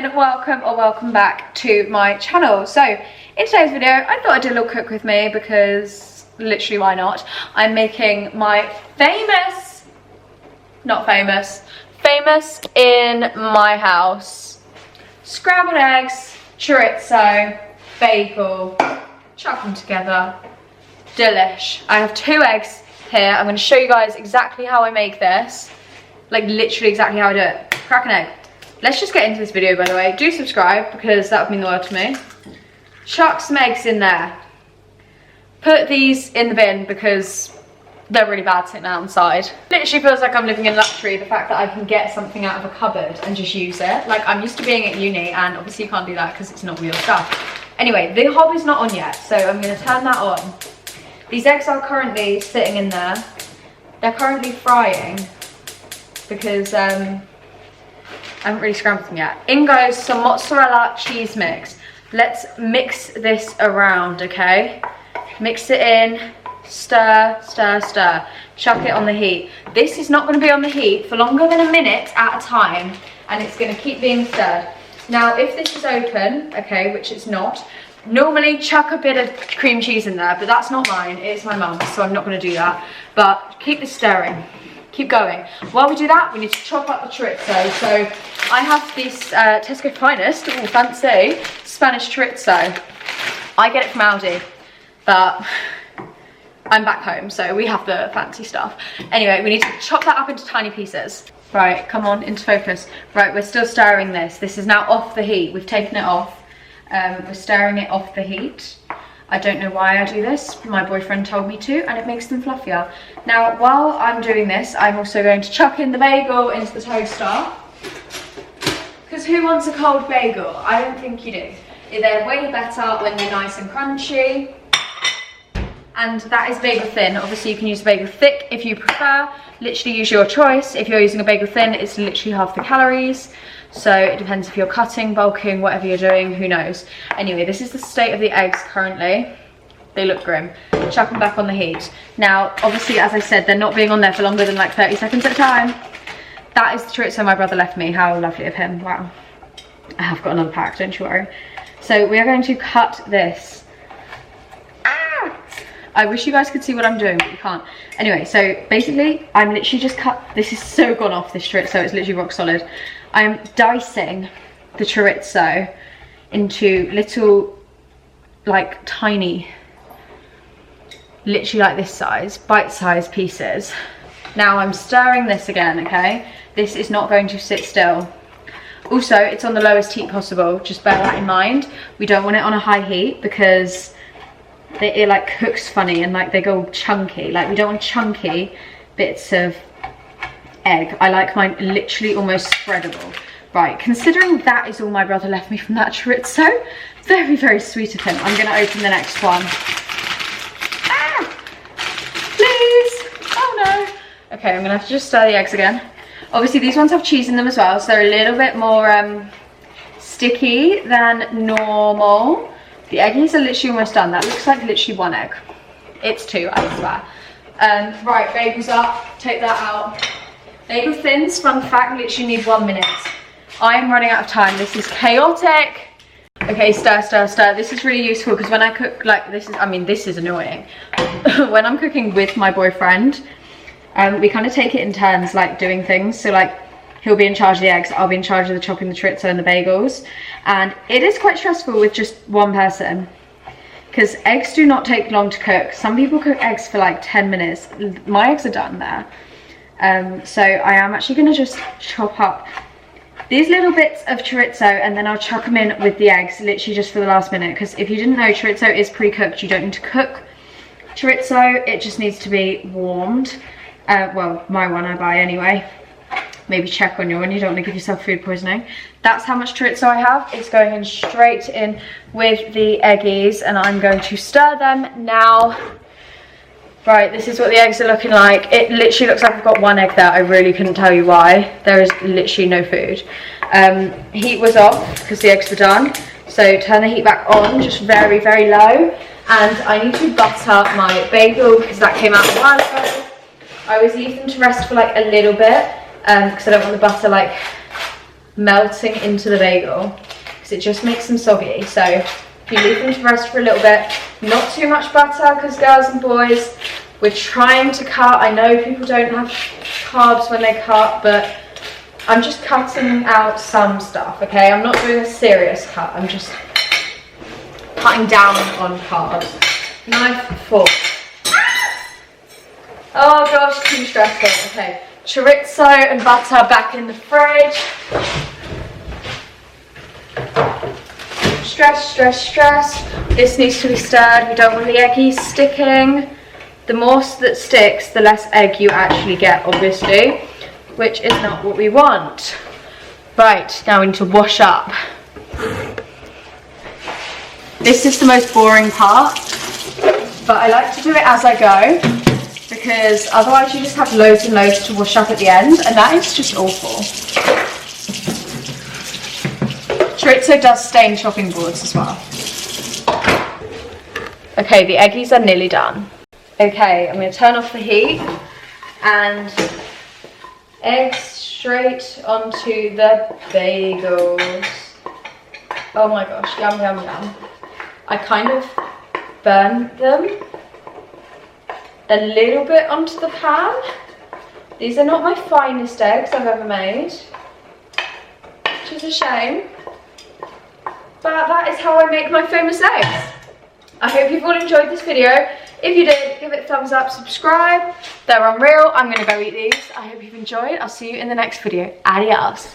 again, welcome back to my channel. So in today's video I thought I'd do a little cook with me because literally why not. I'm making my famous in my house scrambled eggs, chorizo, bagel, chuck them together, delish. I have 2 eggs here. I'm going to show you guys exactly how I make this, like literally exactly how I do it. Crack an egg. Let's just get into this video, by the way. Do subscribe because that would mean the world to me. Chuck some eggs in there. Put these in the bin because they're really bad sitting outside. Literally feels like I'm living in luxury, the fact that I can get something out of a cupboard and just use it. Like, I'm used to being at uni and obviously you can't do that because it's not real stuff. Anyway, the hob is not on yet, so I'm going to turn that on. These eggs are currently sitting in there. They're currently frying because I haven't really scrambled them yet. In goes some mozzarella cheese mix. Let's mix this around, okay? Mix it in, stir, stir, stir. Chuck it on the heat. This is not going to be on the heat for longer than a minute at a time, and it's going to keep being stirred. Now, if this is open, okay, which it's not, normally chuck a bit of cream cheese in there, but that's not mine, it is my mum's, so I'm not going to do that. But keep this stirring. Keep going. While we do that, we need to chop up the chorizo. So I have this Tesco Finest, all fancy, Spanish chorizo. I get it from Aldi, but I'm back home, so we have the fancy stuff. Anyway, we need to chop that up into tiny pieces. Right, come on, into focus. Right, we're still stirring this. This is now off the heat. We've taken it off. We're stirring it off the heat. I don't know why I do this. My boyfriend told me to, and it makes them fluffier. Now, while I'm doing this, I'm also going to chuck in the bagel into the toaster. Because who wants a cold bagel? I don't think you do. They're way better when they're nice and crunchy. And that is bagel thin. Obviously, you can use a bagel thick if you prefer. Literally use your choice. If you're using a bagel thin, it's literally half the calories. So it depends if you're cutting, bulking, whatever you're doing, who knows. Anyway, this is the state of the eggs currently. They look grim. Chuck them back on the heat. Now, obviously, as I said, they're not being on there for longer than like 30 seconds at a time. That is the chorizo my brother left me. How lovely of him. Wow. I have got another pack, don't you worry. So we are going to cut this. Ah! I wish you guys could see what I'm doing, but you can't. Anyway, so basically, I'm literally just cut. This is so gone off, this chorizo. It's literally rock solid. I'm dicing the chorizo into little, like tiny, literally like this size, bite-sized pieces. Now I'm stirring this again, okay? This is not going to sit still. Also, it's on the lowest heat possible, just bear that in mind. We don't want it on a high heat because it like cooks funny and like they go chunky. Like, we don't want chunky bits of egg. I like mine literally almost spreadable. Right, considering that is all my brother left me from that chorizo, very, very sweet of him. I'm going to open the next one. Ah! Please! Oh no! Okay, I'm going to have to just stir the eggs again. Obviously, these ones have cheese in them as well, so they're a little bit more sticky than normal. The eggies are literally almost done. That looks like literally 1 egg. It's 2, I swear. Right, bagels up. Take that out. Bagel thins, fun fact, literally need 1 minute. I am running out of time. This is chaotic. Okay, stir, stir, stir. This is really useful because when I cook like this is, I mean, this is annoying. When I'm cooking with my boyfriend, we kind of take it in turns, like doing things. So like, he'll be in charge of the eggs, I'll be in charge of the chopping the chorizo and the bagels. And it is quite stressful with just one person because eggs do not take long to cook. Some people cook eggs for like 10 minutes. My eggs are done there. So I am actually going to just chop up these little bits of chorizo and then I'll chuck them in with the eggs, literally just for the last minute. Because if you didn't know, chorizo is pre-cooked. You don't need to cook chorizo, it just needs to be warmed. Well, my one I buy anyway. Maybe check on your one, you don't want to give yourself food poisoning. That's how much chorizo I have. It's going in straight in with the eggies and I'm going to stir them now. Right, this is what the eggs are looking like. It literally looks like I've got 1 egg there. I really couldn't tell you why. There is literally no food. Heat was off because the eggs were done. So turn the heat back on, just very, very low. And I need to butter my bagel because that came out a while ago. I always leave them to rest for like a little bit because I don't want the butter like melting into the bagel because it just makes them soggy. So if you leave them to rest for a little bit, not too much butter, because girls and boys, we're trying to cut. I know people don't have carbs when they cut, but I'm just cutting out some stuff, okay? I'm not doing a serious cut. I'm just cutting down on carbs. Knife, fork. Oh gosh, too stressful. Okay, chorizo and butter back in the fridge. Stress, stress, stress. This needs to be stirred. We don't want the eggies sticking. The more that sticks, the less egg you actually get, obviously, which is not what we want. Right, now we need to wash up. This is the most boring part, but I like to do it as I go, because otherwise you just have loads and loads to wash up at the end, and that is just awful. Chorizo does stain chopping boards as well. Okay, the eggies are nearly done. Okay, I'm going to turn off the heat, and eggs straight onto the bagels. Oh my gosh, yum, yum, yum. I kind of burned them a little bit onto the pan. These are not my finest eggs I've ever made, which is a shame. But that is how I make my famous eggs. I hope you've all enjoyed this video. If you did, give it a thumbs up, subscribe. They're unreal. I'm going to go eat these. I hope you've enjoyed. I'll see you in the next video. Adios.